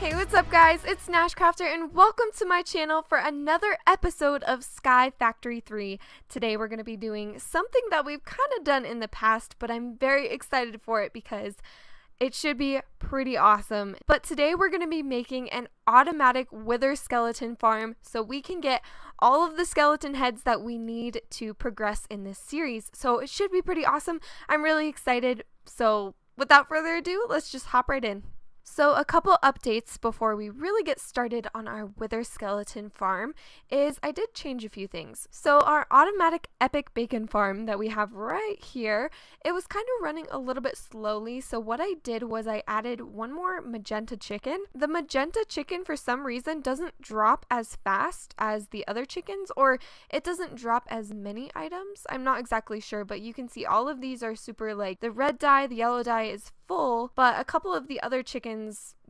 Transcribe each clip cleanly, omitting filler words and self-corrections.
Hey, what's up guys? It's NashCrafter and welcome to my channel for another episode of Sky Factory 3. Today we're going to be doing something that we've kind of done in the past, but I'm very excited for it because it should be pretty awesome. But today we're going to be making an automatic wither skeleton farm so we can get all of the skeleton heads that we need to progress in this series. So it should be pretty awesome. I'm really excited. So without further ado, let's just hop right in. So a couple updates before we really get started on our wither skeleton farm is I did change a few things. So our automatic epic bacon farm that we have right here, it was kind of running a little bit slowly. So what I did was I added one more magenta chicken. The magenta chicken for some reason doesn't drop as fast as the other chickens, or it doesn't drop as many items. I'm not exactly sure, but you can see all of these are super, like the red dye, the yellow dye is full, but a couple of the other chickens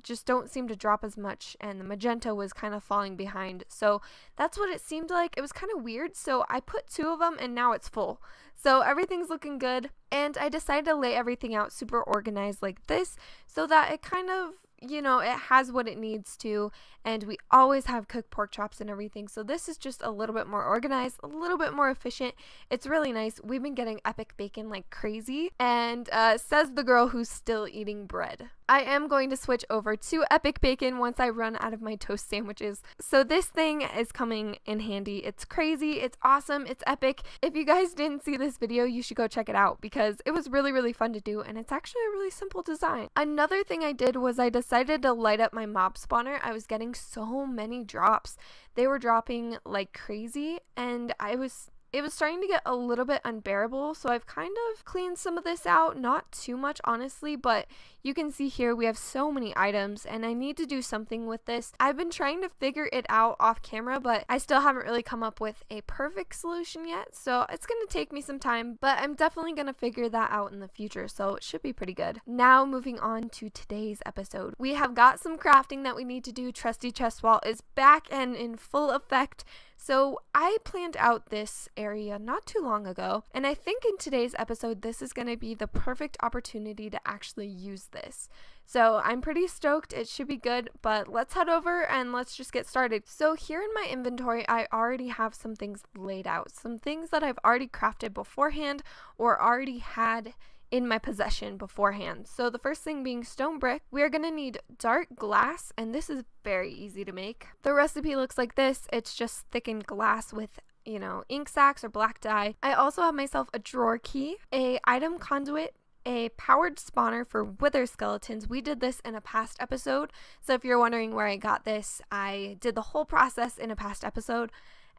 just don't seem to drop as much, and the magenta was kind of falling behind. So that's what it seemed like. It was kind of weird. So I put two of them and now it's full. So everything's looking good, and I decided to lay everything out super organized like this so that it kind of, you know, it has what it needs to, and we always have cooked pork chops and everything. So this is just a little bit more organized, a little bit more efficient. It's really nice. We've been getting epic bacon like crazy, and says the girl who's still eating bread. I am going to switch over to epic bacon once I run out of my toast sandwiches. So this thing is coming in handy. It's crazy, it's awesome, it's epic. If you guys didn't see this video, you should go check it out because it was really fun to do, and it's actually a really simple design. Another thing I did was I decided to light up my mob spawner. I was getting so many drops. They were dropping like crazy, and it was starting to get a little bit unbearable. So I've kind of cleaned some of this out, not too much honestly, but you can see here we have so many items and I need to do something with this. I've been trying to figure it out off camera, but I still haven't really come up with a perfect solution yet. So it's going to take me some time, but I'm definitely going to figure that out in the future. So it should be pretty good. Now moving on to today's episode. We have got some crafting that we need to do. Trusty chest wall is back and in full effect. So I planned out this area not too long ago, and I think in today's episode this is going to be the perfect opportunity to actually use this. So I'm pretty stoked. It should be good, but let's head over and let's just get started. So here in my inventory I already have some things laid out, some things that I've already crafted beforehand or already had in my possession beforehand. So the first thing being stone brick. We are going to need dark glass, and this is very easy to make. The recipe looks like this. It's just thickened glass with, you know, ink sacs or black dye. I also have myself a drawer key, a item conduit, a powered spawner for wither skeletons. We did this in a past episode, so if you're wondering where I got this, I did the whole process in a past episode.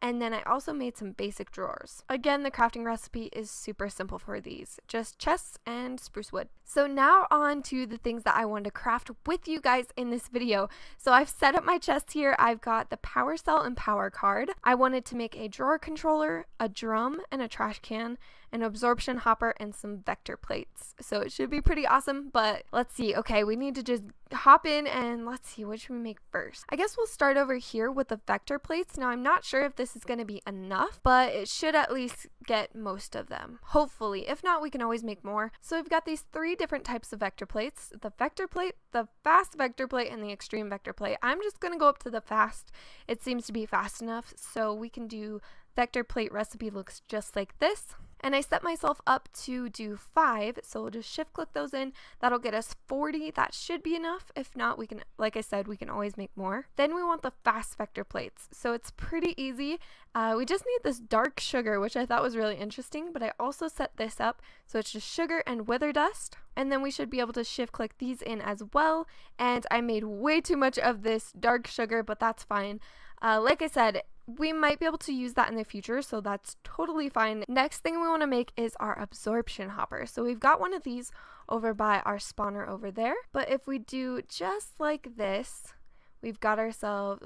And then I also made some basic drawers. Again, the crafting recipe is super simple for these, just chests and spruce wood. So now on to the things that I wanted to craft with you guys in this video. So I've set up my chest here. I've got the power cell and power card. I wanted to make a drawer controller, a drum, and a trash can, an absorption hopper, and some vector plates. So it should be pretty awesome, but let's see. Okay, we need to just hop in and let's see, what should we make first? I guess we'll start over here with the vector plates. Now I'm not sure if this is going to be enough, but it should at least get most of them, hopefully. If not, we can always make more. So we've got these three different types of vector plates: the vector plate, the fast vector plate, and the extreme vector plate. I'm just going to go up to the fast. It seems to be fast enough, so we can do vector plate recipe looks just like this. And I set myself up to do 5, so we'll just shift click those in. That'll get us 40. That should be enough. If not, we can, like I said, we can always make more. Then we want the fast vector plates. So it's pretty easy. We just need this dark sugar, which I thought was really interesting, but I also set this up so it's just sugar and wither dust. And then we should be able to shift click these in as well. And I made way too much of this dark sugar, but that's fine. Like I said, we might be able to use that in the future, so that's totally fine. Next thing we want to make is our absorption hopper. So we've got one of these over by our spawner over there, but if we do just like this, we've got ourselves,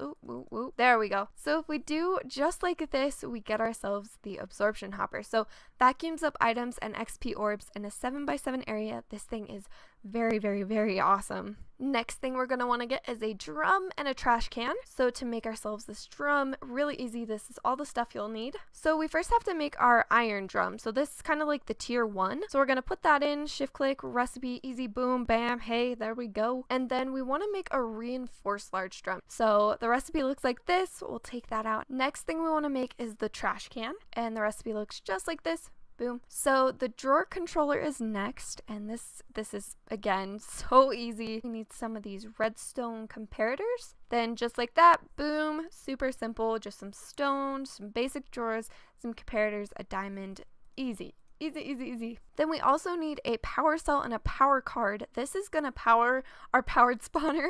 there we go. So if we do just like this, we get ourselves the absorption hopper. So vacuums up items and XP orbs in a 7x7 area. This thing is Very, very, very awesome. Next thing we're going to want to get is a drum and a trash can. So to make ourselves this drum, really easy. This is all the stuff you'll need. So we first have to make our iron drum. So this is kind of like the tier 1. So we're going to put that in, shift click, recipe, easy, boom, bam, hey, there we go. And then we want to make a reinforced large drum. So the recipe looks like this. We'll take that out. Next thing we want to make is the trash can. And the recipe looks just like this. Boom. So the drawer controller is next, and this is again so easy. We need some of these redstone comparators. Then just like that, boom, super simple, just some stones, some basic drawers, some comparators, a diamond, easy. Easy, easy, easy. Then we also need a power cell and a power card. This is going to power our powered spawner.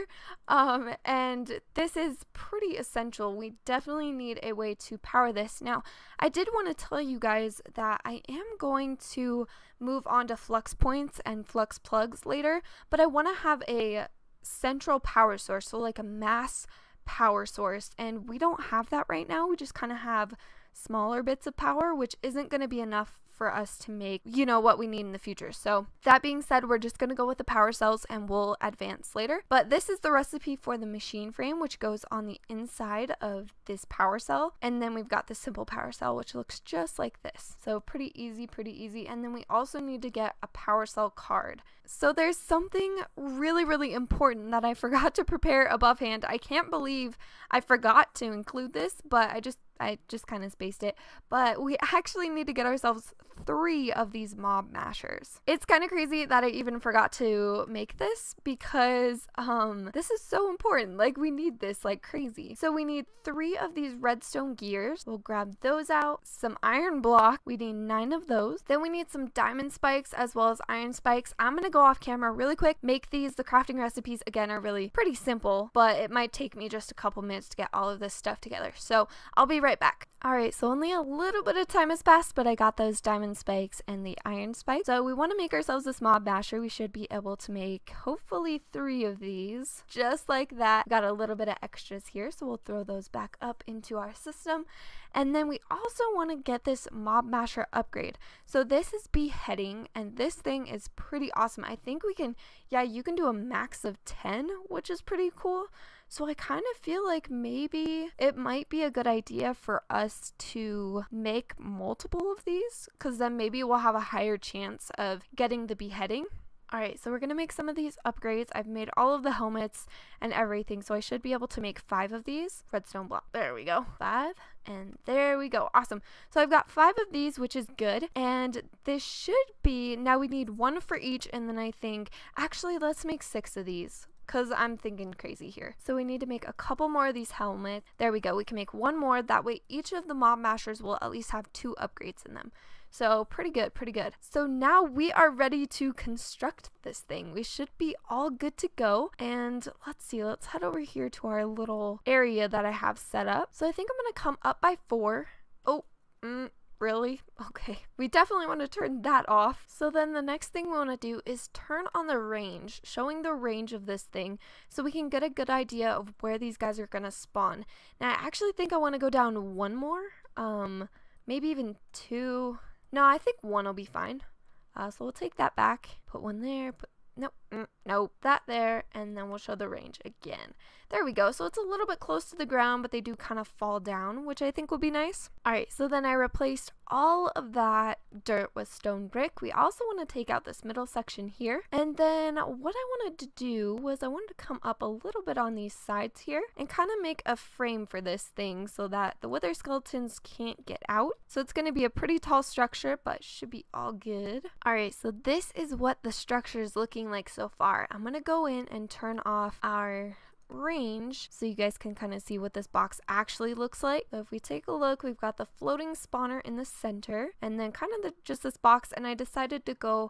And this is pretty essential. We definitely need a way to power this. Now, I did want to tell you guys that I am going to move on to flux points and flux plugs later, but I want to have a central power source, so like a mass power source. And we don't have that right now. We just kind of have smaller bits of power, which isn't going to be enough for us to make, you know, what we need in the future. So that being said, we're just going to go with the power cells and we'll advance later. But this is the recipe for the machine frame, which goes on the inside of this power cell. And then we've got the simple power cell, which looks just like this. So pretty easy, pretty easy. And then we also need to get a power cell card. So there's something really, really important that I forgot to prepare above hand. I can't believe I forgot to include this, but I just kind of spaced it. But we actually need to get ourselves 3 of these mob mashers. It's kind of crazy that I even forgot to make this because this is so important. Like, we need this like crazy. So we need 3 of these redstone gears. We'll grab those out. Some iron block. We need 9 of those. Then we need some diamond spikes as well as iron spikes. I'm gonna go off camera really quick, make these. The crafting recipes again are really pretty simple, but it might take me just a couple minutes to get all of this stuff together. So I'll be right back. Alright, so only a little bit of time has passed, but I got those diamond spikes and the iron spikes. So we want to make ourselves this mob basher. We should be able to make hopefully 3 of these, just like that. Got a little bit of extras here, so we'll throw those back up into our system. And then we also want to get this mob masher upgrade. So this is beheading, and this thing is pretty awesome. I think we can, yeah, you can do a max of 10, which is pretty cool. So I kind of feel like maybe it might be a good idea for us to make multiple of these, because then maybe we'll have a higher chance of getting the beheading. Alright, so we're going to make some of these upgrades. I've made all of the helmets and everything, so I should be able to make 5 of these. Redstone block. There we go. 5, and there we go. Awesome. So I've got 5 of these, which is good, and this should be, now we need 1 for each, and then I think, actually, let's make 6 of these, because I'm thinking crazy here. So we need to make a couple more of these helmets. There we go. We can make 1 more. That way each of the mob mashers will at least have 2 upgrades in them. So pretty good, pretty good. So now we are ready to construct this thing. We should be all good to go. And let's see, let's head over here to our little area that I have set up. So I think I'm going to come up by 4. Oh, really? Okay. We definitely want to turn that off. So then the next thing we want to do is turn on the range, showing the range of this thing so we can get a good idea of where these guys are going to spawn. Now, I actually think I want to go down 1 more, maybe even 2. No, I think 1 will be fine. So we'll take that back, put 1 there, nope, that there, and then we'll show the range again. There we go. So it's a little bit close to the ground, but they do kind of fall down, which I think will be nice. Alright, so then I replaced all of that dirt with stone brick. We also want to take out this middle section here. And then what I wanted to do was I wanted to come up a little bit on these sides here and kind of make a frame for this thing so that the wither skeletons can't get out. So it's going to be a pretty tall structure, but should be all good. Alright, so this is what the structure is looking like so far. I'm going to go in and turn off our range so you guys can kind of see what this box actually looks like. So if we take a look, we've got the floating spawner in the center and then kind of just this box, and I decided to go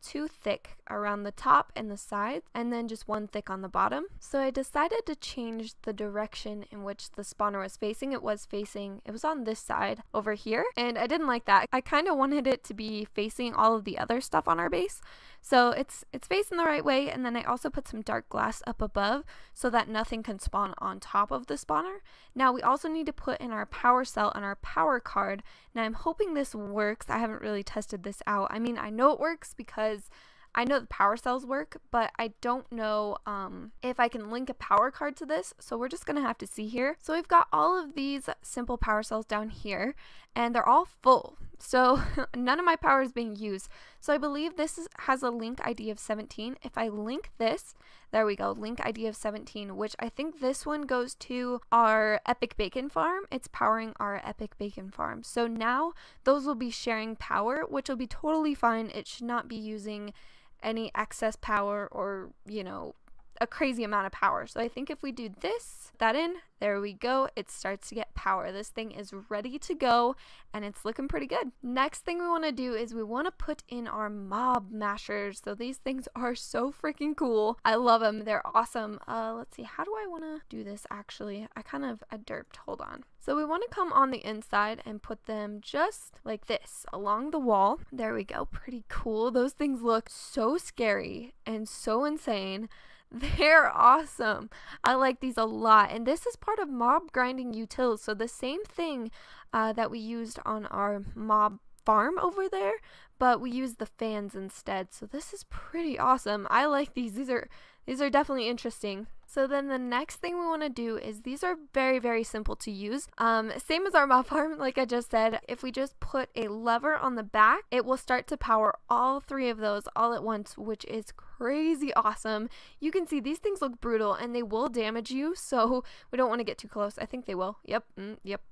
2 thick around the top and the sides, and then just 1 thick on the bottom. So I decided to change the direction in which the spawner was facing. It was on this side over here, and I didn't like that. I kind of wanted it to be facing all of the other stuff on our base. So it's facing the right way, and then I also put some dark glass up above so that nothing can spawn on top of the spawner. Now we also need to put in our power cell and our power card. Now I'm hoping this works. I haven't really tested this out. I mean, I know it works because I know the power cells work, but I don't know if I can link a power card to this, so we're just gonna have to see here. So we've got all of these simple power cells down here, and they're all full. So none of my power is being used. So I believe this has a link ID of 17. If I link this, there we go, link ID of 17, which I think this one goes to our Epic Bacon farm. It's powering our Epic Bacon farm. So now those will be sharing power, which will be totally fine. It should not be using any excess power or, you know, a crazy amount of power. So I think if we do this, that in, there we go, it starts to get power. This thing is ready to go and it's looking pretty good. Next thing we want to do is we want to put in our mob mashers. So these things are so freaking cool. I love them. They're awesome. Let's see, how do I want to do this actually? I derped. Hold on. So we want to come on the inside and put them just like this along the wall. There we go. Pretty cool. Those things look so scary and so insane. They're awesome. I like these a lot, and this is part of mob grinding utils, so the same thing that we used on our mob farm over there, but we used the fans instead. So this is pretty awesome. I like these. These are definitely interesting. So then the next thing we want to do is, these are very, very simple to use. Same as our mob farm, like I just said. If we just put a lever on the back, it will start to power all three of those all at once, which is crazy awesome. You can see these things look brutal and they will damage you, so we don't want to get too close. I think they will. Yep,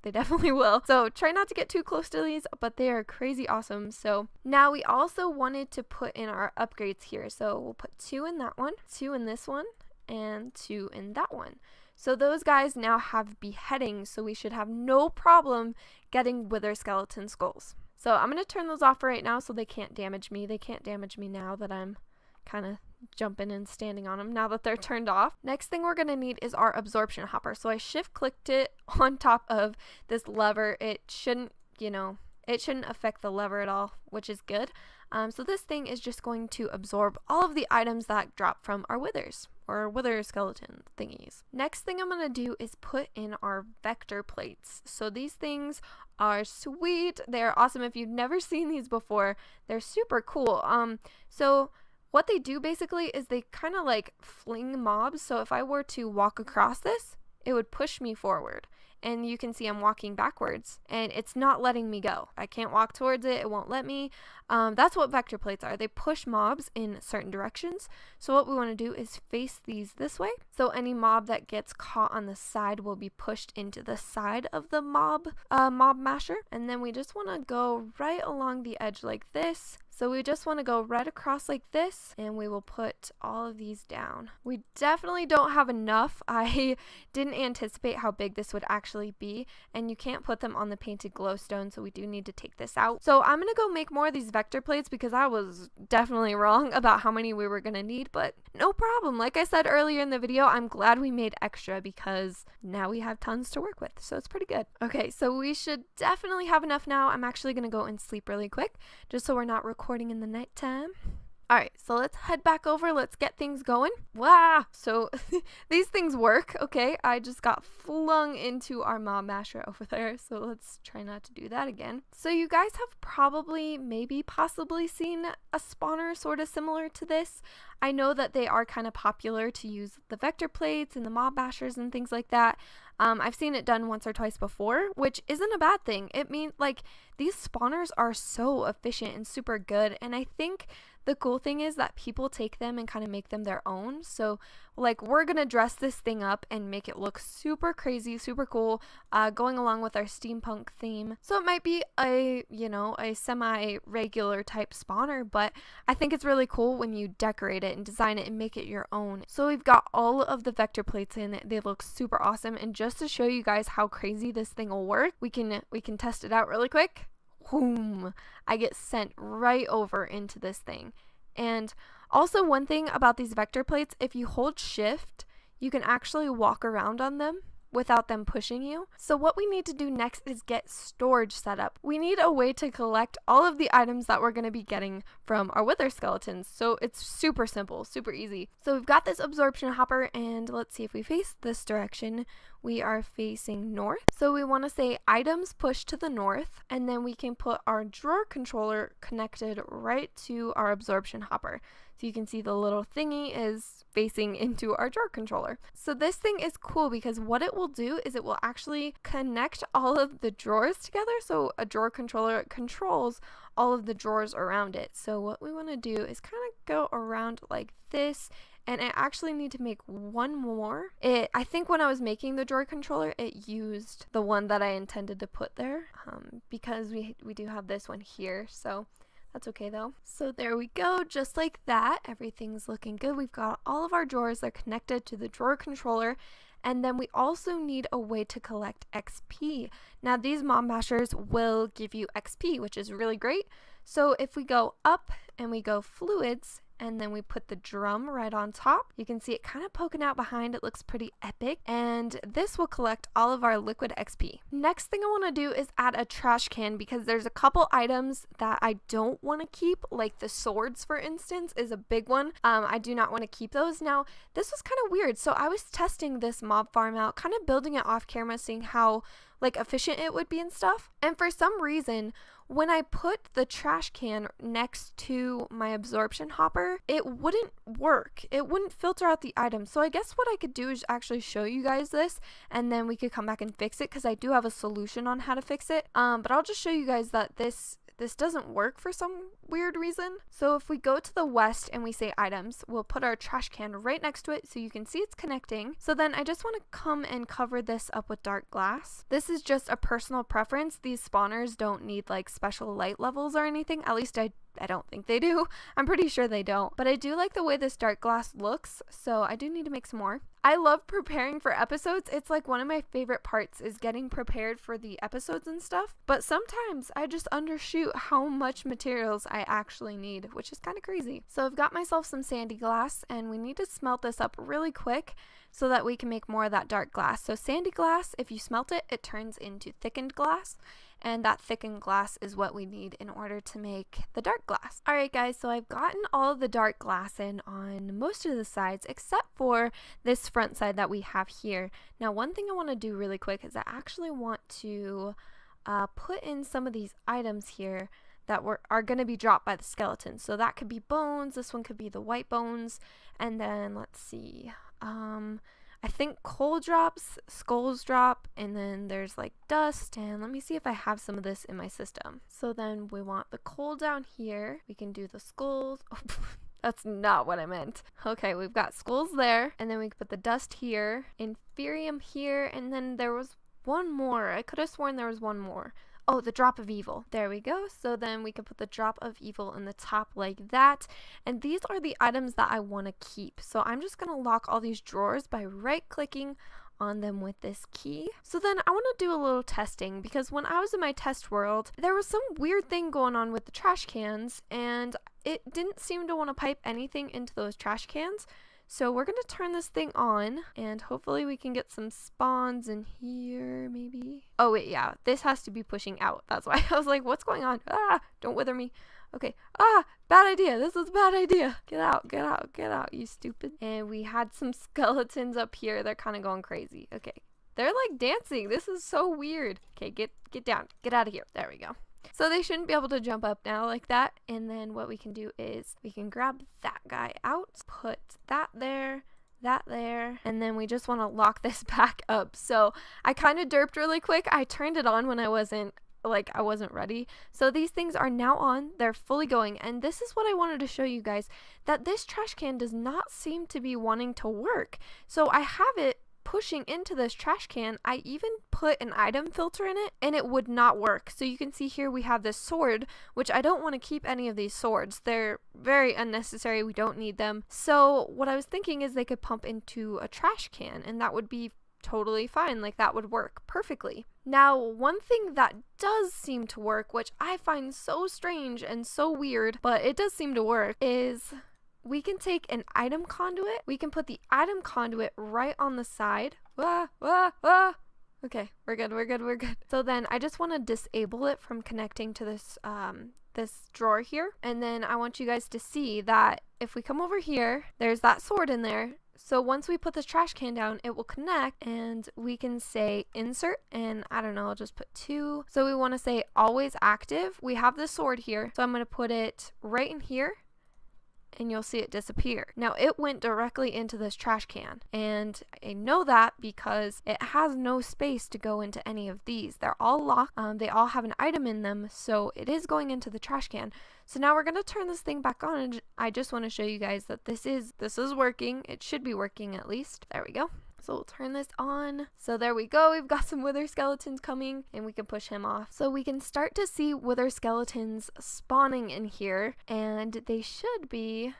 they definitely will. So try not to get too close to these, but they are crazy awesome. So now we also wanted to put in our upgrades here. So we'll put 2 in that one, 2 in this one, and 2 in that one. So those guys now have beheading, so we should have no problem getting wither skeleton skulls. So I'm going to turn those off right now so they can't damage me. They can't damage me now that I'm kind of jumping and standing on them, now that they're turned off. Next thing we're going to need is our absorption hopper. So I shift clicked it on top of this lever. It shouldn't, you know, it shouldn't affect the lever at all, which is good. So this thing is just going to absorb all of the items that drop from our withers, or wither skeleton thingies. Next thing I'm going to do is put in our vector plates. So these things are sweet. They're awesome. If you've never seen these before, they're super cool. So what they do basically is they kind of like fling mobs. So if I were to walk across this, it would push me forward. And you can see I'm walking backwards and it's not letting me go. I can't walk towards it. It won't let me. That's what vector plates are. They push mobs in certain directions. So what we want to do is face these this way. So any mob that gets caught on the side will be pushed into the side of the mob masher. And then we just want to go right along the edge like this. So we just want to go right across like this, and we will put all of these down. We definitely don't have enough. I didn't anticipate how big this would actually be, and you can't put them on the painted glowstone, so we do need to take this out. So I'm going to go make more of these vector plates because I was definitely wrong about how many we were going to need, but no problem. Like I said earlier in the video, I'm glad we made extra because now we have tons to work with, so it's pretty good. Okay, so we should definitely have enough now. I'm actually going to go and sleep really quick just so we're not recording in the nighttime. Alright, so let's head back over. Let's get things going. Wow! So these things work. Okay, I just got flung into our mob masher over there, so let's try not to do that again. So you guys have probably, maybe, possibly seen a spawner sort of similar to this. I know that they are kind of popular to use the vector plates and the mob mashers and things like that. I've seen it done once or twice before, which isn't a bad thing. It means, like, these spawners are so efficient and super good, and I think the cool thing is that people take them and kind of make them their own. So like, we're gonna dress this thing up and make it look super crazy, super cool, going along with our steampunk theme. So it might be a, you know, a semi-regular type spawner, but I think it's really cool when you decorate it and design it and make it your own. So we've got all of the vector plates in. They look super awesome, and just to show you guys how crazy this thing will work, we can test it out really quick. Boom! I get sent right over into this thing. And also, one thing about these vector plates, if you hold shift, you can actually walk around on them. without them pushing you. So what we need to do next is get storage set up. We need a way to collect all of the items that we're going to be getting from our wither skeletons. So it's super simple, super easy. So we've got this absorption hopper, and let's see if we face this direction. We are facing north. So we want to say items push to the north, and then we can put our drawer controller connected right to our absorption hopper. So you can see the little thingy is facing into our drawer controller. So this thing is cool because what it will do is it will actually connect all of the drawers together. So a drawer controller controls all of the drawers around it. So what we want to do is kind of go around like this. And I actually need to make one more. I think when I was making the drawer controller, it used the one that I intended to put there because we do have this one here. So that's okay though. So there we go, just like that. Everything's looking good. We've got all of our drawers that are connected to the drawer controller. And then we also need a way to collect XP. Now these mob mashers will give you XP, which is really great. So if we go up and we go fluids, and then we put the drum right on top, you can see it kind of poking out behind. It looks pretty epic, and this will collect all of our liquid XP. Next thing I want to do is add a trash can because there's a couple items that I don't want to keep, like the swords for instance is a big one. I do not want to keep those. Now this was kind of weird, so I was testing this mob farm out, kind of building it off camera, seeing how like efficient it would be and stuff, and for some reason when I put the trash can next to my absorption hopper, it wouldn't work. It wouldn't filter out the items. So I guess what I could do is actually show you guys this, and then we could come back and fix it because I do have a solution on how to fix it. But I'll just show you guys that this doesn't work for some weird reason. So if we go to the west and we say items, we'll put our trash can right next to it so you can see it's connecting. So then I just want to come and cover this up with dark glass. This is just a personal preference. These spawners don't need like special light levels or anything. At least I don't think they do. I'm pretty sure they don't. But I do like the way this dark glass looks, so I do need to make some more. I love preparing for episodes. It's like one of my favorite parts is getting prepared for the episodes and stuff. But sometimes I just undershoot how much materials I actually need, which is kind of crazy. So I've got myself some sandy glass, and we need to smelt this up really quick so that we can make more of that dark glass. So sandy glass, if you smelt it, it turns into thickened glass. And that thickened glass is what we need in order to make the dark glass. Alright guys, so I've gotten all of the dark glass in on most of the sides except for this front side that we have here. Now one thing I want to do really quick is I actually want to put in some of these items here that are going to be dropped by the skeleton. So that could be bones, this one could be the white bones, and then let's see, I think coal drops, skulls drop, and then there's like dust, and let me see if I have some of this in my system. So then we want the coal down here, we can do the skulls. Oh, that's not what I meant. Okay, we've got skulls there, and then we can put the dust here, inferium here, and then there was one more. I could have sworn there was one more. Oh, the drop of evil. There we go. So then we can put the drop of evil in the top like that. And these are the items that I want to keep. So I'm just going to lock all these drawers by right clicking on them with this key. So then I want to do a little testing because when I was in my test world, there was some weird thing going on with the trash cans and it didn't seem to want to pipe anything into those trash cans. So we're going to turn this thing on and hopefully we can get some spawns in here maybe. Oh wait, yeah, this has to be pushing out. That's why I was like, what's going on? Ah, don't wither me. Okay, bad idea. This is a bad idea. Get out, get out, get out, you stupid. And we had some skeletons up here. They're kind of going crazy. Okay, they're like dancing. This is so weird. Okay, get down, get out of here. There we go. So they shouldn't be able to jump up now like that. And then what we can do is we can grab that guy out, put that there, and then we just want to lock this back up. So I kind of derped really quick. I turned it on when I wasn't ready. So these things are now on. They're fully going. And this is what I wanted to show you guys, that this trash can does not seem to be wanting to work. So I have it pushing into this trash can. I even put an item filter in it and it would not work. So you can see here we have this sword, which I don't want to keep any of these swords. They're very unnecessary. We don't need them. So what I was thinking is they could pump into a trash can and that would be totally fine. Like that would work perfectly. Now, one thing that does seem to work, which I find so strange and so weird, but it does seem to work, is we can take an item conduit. We can put the item conduit right on the side. Okay, we're good. So then I just want to disable it from connecting to this this drawer here. And then I want you guys to see that if we come over here, there's that sword in there. So once we put this trash can down, it will connect, and we can say insert, and I don't know, I'll just put 2. So we want to say always active. We have the sword here, so I'm going to put it right in here, and you'll see it disappear. Now it went directly into this trash can, and I know that because it has no space to go into any of these. They're all locked. They all have an item in them, so it is going into the trash can. So now we're going to turn this thing back on, and I just want to show you guys that this is working. It should be working at least. There we go. So we'll turn this on. So there we go. We've got some wither skeletons coming, and we can push him off. So we can start to see wither skeletons spawning in here, and they should be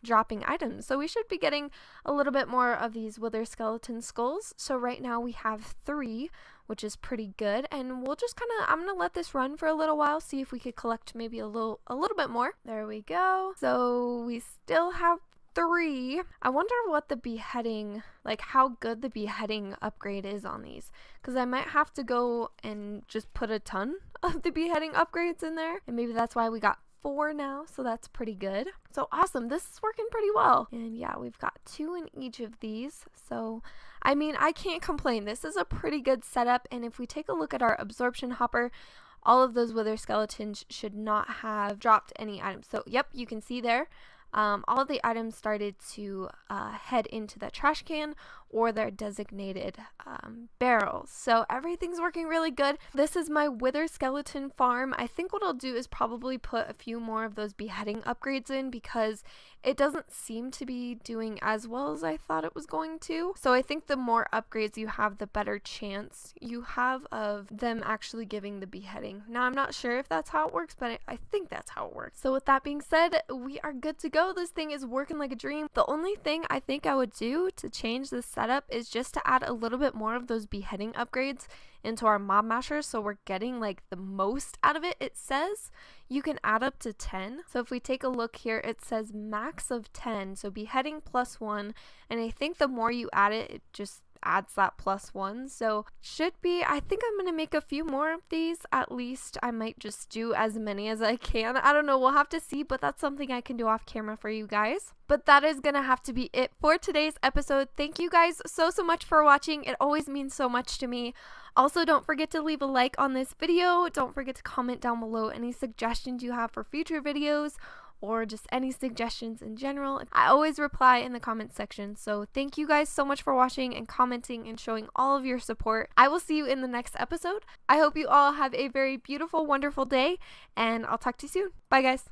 dropping items. So we should be getting a little bit more of these wither skeleton skulls. So right now we have 3, which is pretty good, and we'll just I'm gonna let this run for a little while, see if we could collect maybe a little bit more. There we go. So we still have 3. I wonder what the beheading, like how good the beheading upgrade is on these, because I might have to go and just put a ton of the beheading upgrades in there, and maybe that's why we got 4 now, so that's pretty good. So awesome, this is working pretty well. And yeah, we've got 2 in each of these, so I mean, I can't complain. This is a pretty good setup, and if we take a look at our absorption hopper, all of those wither skeletons should not have dropped any items. So yep, you can see there, all of the items started to head into the trash can or their designated barrels. So everything's working really good. This is my wither skeleton farm. I think what I'll do is probably put a few more of those beheading upgrades in, because it doesn't seem to be doing as well as I thought it was going to. So I think the more upgrades you have, the better chance you have of them actually giving the beheading. Now I'm not sure if that's how it works, but I think that's how it works. So with that being said, we are good to go. This thing is working like a dream. The only thing I think I would do to change this setup is just to add a little bit more of those beheading upgrades into our mob mashers, so we're getting like the most out of it. It says you can add up to 10. So if we take a look here, it says max of 10, so beheading +1, and I think the more you add it, it just adds that +1. So should be, I think I'm gonna make a few more of these. At least I might just do as many as I can. I don't know, we'll have to see, but that's something I can do off camera for you guys. But that is gonna have to be it for today's episode. Thank you guys so much for watching. It always means so much to me. Also, don't forget to leave a like on this video. Don't forget to comment down below any suggestions you have for future videos, or just any suggestions in general. I always reply in the comment section. So thank you guys so much for watching and commenting and showing all of your support. I will see you in the next episode. I hope you all have a very beautiful, wonderful day, and I'll talk to you soon. Bye guys.